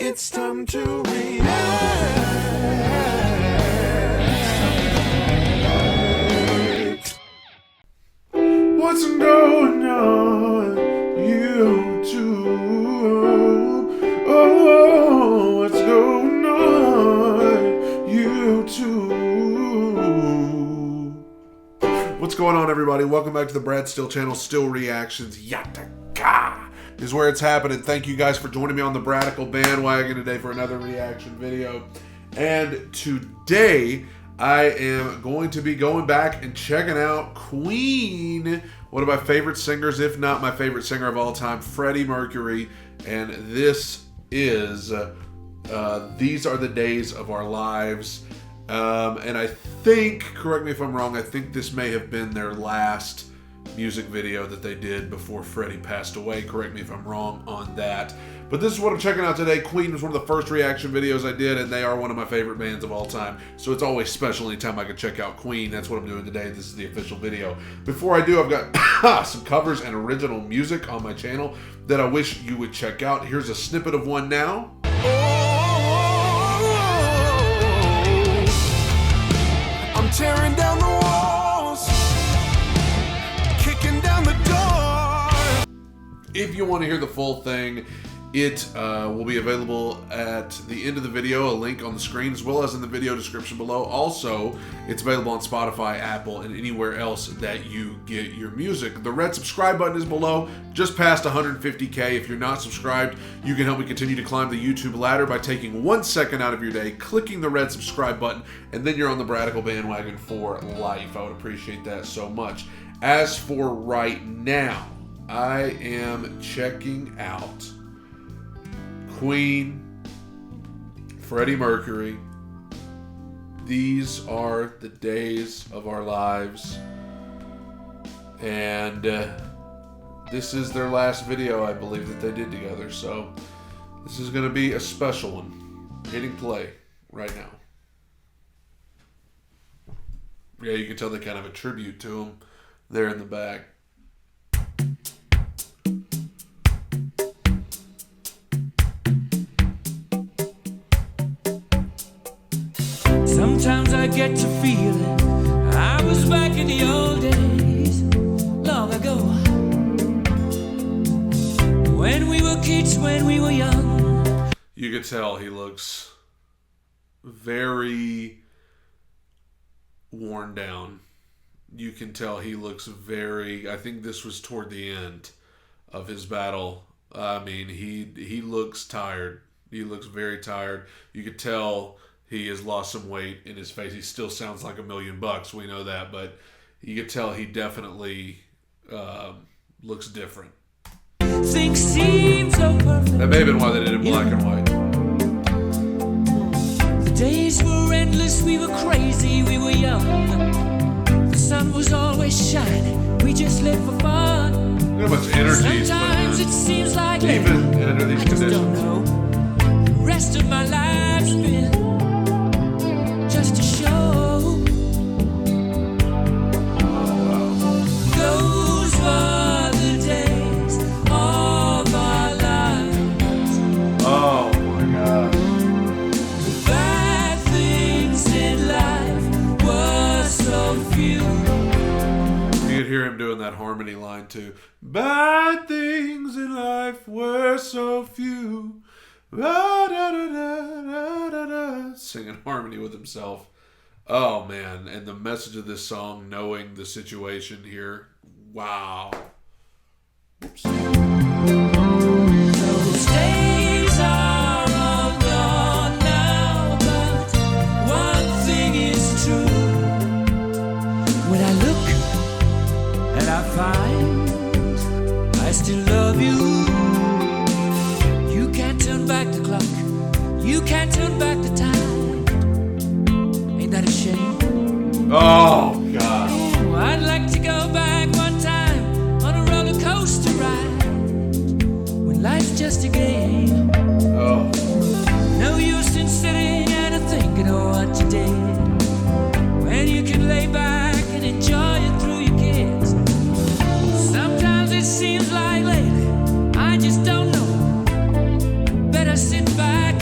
It's time to react. What's going on YouTube? Oh, what's going on YouTube? What's going on, everybody? Welcome back to the Brad Steele channel. Steele Reactions. Yataka is where it's happening. Thank you guys for joining me on the Bradical bandwagon today for another reaction video. And today I am going to be going back and checking out Queen, one of my favorite singers, if not my favorite singer of all time, Freddie Mercury. And this is These Are the Days of Our Lives. And I think, correct me if I'm wrong, I think this may have been their last music video that they did before Freddie passed away. Correct me if I'm wrong on that. But this is what I'm checking out today. Queen was one of the first reaction videos I did, and they are one of my favorite bands of all time. So it's always special anytime I can check out Queen. That's what I'm doing today. This is the official video. Before I do, I've got some covers and original music on my channel that I wish you would check out. Here's a snippet of one now. I'm tearing down the walls, kicking down the door. If you want to hear the full thing, it will be available at the end of the video, a link on the screen, as well as in the video description below. Also, it's available on Spotify, Apple, and anywhere else that you get your music. The red subscribe button is below, just past 150K. If you're not subscribed, you can help me continue to climb the YouTube ladder by taking 1 second out of your day, clicking the red subscribe button, and then you're on the Bradical bandwagon for life. I would appreciate that so much. As for right now, I am checking out Queen, Freddie Mercury. These are the days of our lives. And this is their last video, I believe, that they did together. So this is going to be a special one. Hitting play right now. Yeah, you can tell they kind of a tribute to him there in the back. Sometimes I get to feeling I was back in the old days, long ago, when we were kids, when we were young. You could tell he looks very worn down. You can tell he looks very, I think this was toward the end of his battle. I mean, he looks tired. He looks very tired. You could tell he has lost some weight in his face. He still sounds like $1,000,000. We know that, but you could tell he definitely looks different. Things seem so perfect. That may have been why they did it in black and white. The days were endless, we were crazy, we were young. The sun was always shining, we just lived for fun. Look how much energy. Sometimes it seems like even under these I just conditions. don't know. The rest of my life's been just a show. Those were the days of our lives. Oh my God. The bad things in life were so few. You could hear him doing that harmony line too. Bad things in life were so few. Da, da, da, da, da, da, singing harmony with himself. Oh man, and the message of this song, knowing the situation here. Wow. Oops. Those days are all gone now, but one thing is true. When I look and I find I still love you. You can't turn back the clock, you can't turn back the time. Ain't that a shame? Oh God. Oh, I'd like to go back one time on a roller coaster ride, when life's just a game. Oh. No use in sitting and thinking of what you did, when you can lay back and enjoy it through your kids. Sometimes it seems like lately I just don't know. Better sit back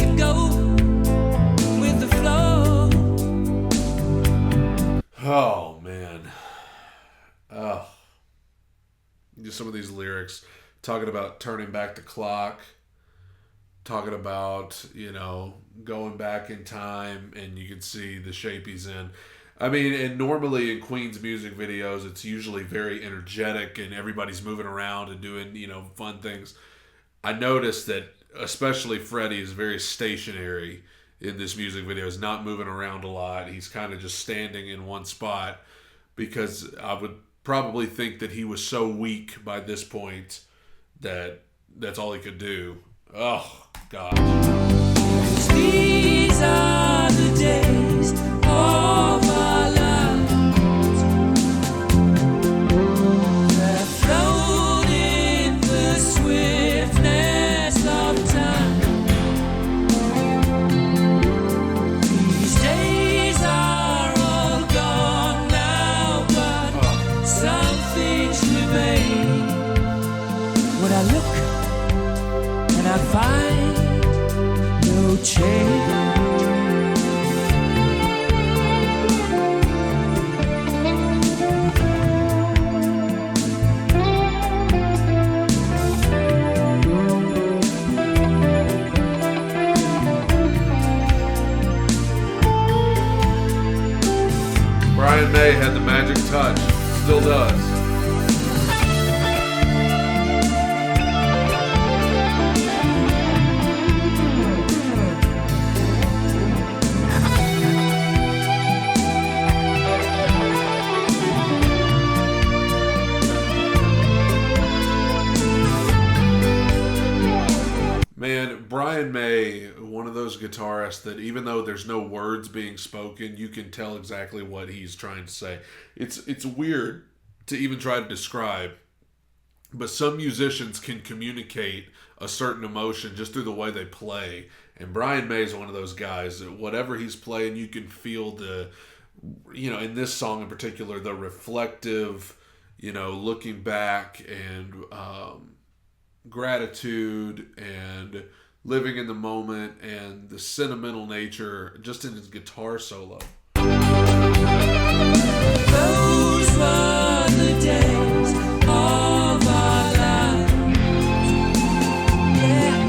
some of these lyrics, talking about turning back the clock, talking about, going back in time, and you can see the shape he's in. I mean, and normally in Queen's music videos, it's usually very energetic and everybody's moving around and doing, fun things. I noticed that especially Freddie is very stationary in this music video. He's not moving around a lot. He's kind of just standing in one spot, because I would probably think that he was so weak by this point that that's all he could do. Oh, God. These are the days of our lives that float in the swiftness of time. These days are all gone now, but some things remain. When I look and I find no change. Brian May had the magic touch, still does. Man, Brian May, one of those guitarists that even though there's no words being spoken, you can tell exactly what he's trying to say. It's weird to even try to describe, but some musicians can communicate a certain emotion just through the way they play. And Brian May is one of those guys that whatever he's playing, you can feel the, in this song in particular, the reflective, looking back and gratitude and living in the moment and the sentimental nature just in his guitar solo. Those were the days of our lives. Yeah.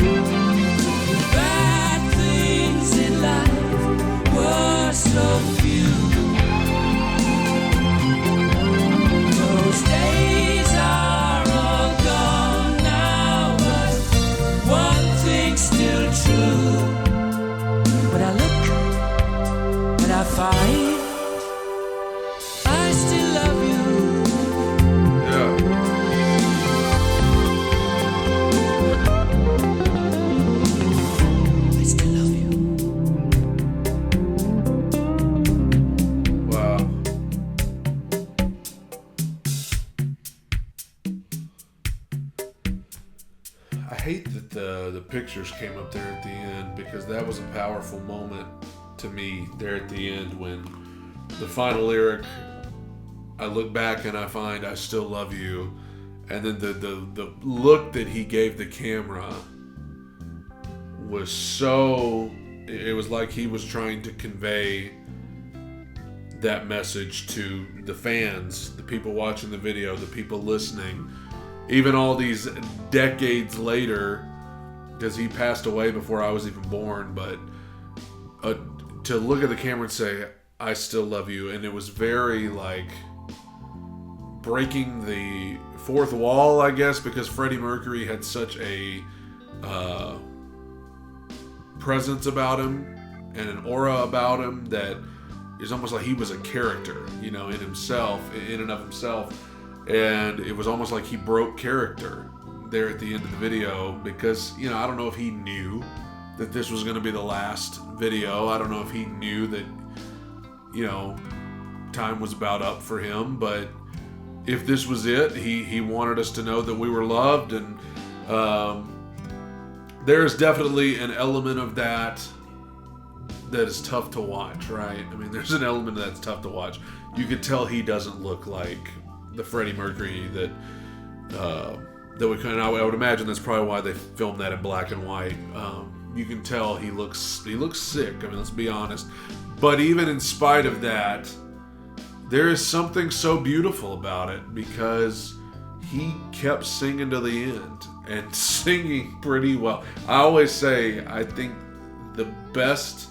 Bad things in life were so few. Those days are all gone now, but one thing's still true. When I look and I find I still love you. Yeah. I still love you. Wow. I hate that the pictures came up there at the end, because that was a powerful moment to me there at the end when the final lyric, I look back and I find I still love you, and then the look that he gave the camera was so, it was like he was trying to convey that message to the fans, the people watching the video, the people listening, even all these decades later, because he passed away before I was even born, but to look at the camera and say, I still love you. And it was very like breaking the fourth wall, I guess, because Freddie Mercury had such a presence about him and an aura about him that it's almost like he was a character, in himself, in and of himself. And it was almost like he broke character there at the end of the video, because, I don't know if he knew that this was going to be the last video. I don't know if he knew that, time was about up for him, but if this was it, he wanted us to know that we were loved. And there's definitely an element of that is tough to watch, right? I mean, there's an element that's tough to watch. You could tell he doesn't look like the Freddie Mercury that we can. I would imagine that's probably why they filmed that in black and white. You can tell he looks sick. I mean, let's be honest. But even in spite of that, there is something so beautiful about it, because he kept singing to the end and singing pretty well. I always say, I think the best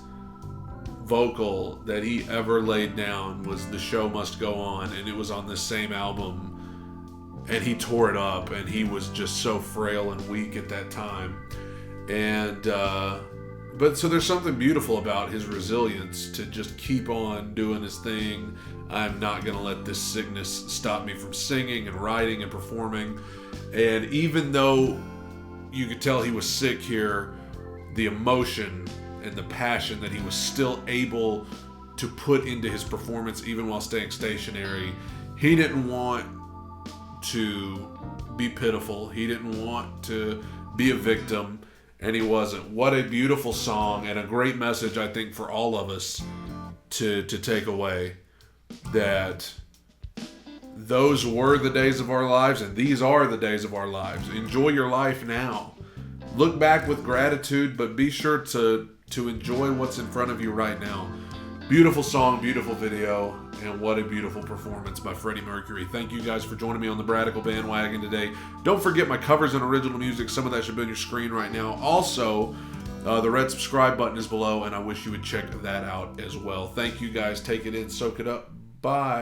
vocal that he ever laid down was The Show Must Go On, and it was on this same album, and he tore it up, and he was just so frail and weak at that time. And but so there's something beautiful about his resilience to just keep on doing his thing. I'm not going to let this sickness stop me from singing and writing and performing. And even though you could tell he was sick here, the emotion and the passion that he was still able to put into his performance even while staying stationary. He didn't want to be pitiful. He didn't want to be a victim, and he wasn't. What a beautiful song and a great message, I think, for all of us to take away, that those were the days of our lives and these are the days of our lives. Enjoy your life now. Look back with gratitude, but be sure to enjoy what's in front of you right now. Beautiful song, beautiful video, and what a beautiful performance by Freddie Mercury. Thank you guys for joining me on the Bradical Bandwagon today. Don't forget my covers and original music. Some of that should be on your screen right now. Also, the red subscribe button is below, and I wish you would check that out as well. Thank you guys. Take it in, soak it up. Bye.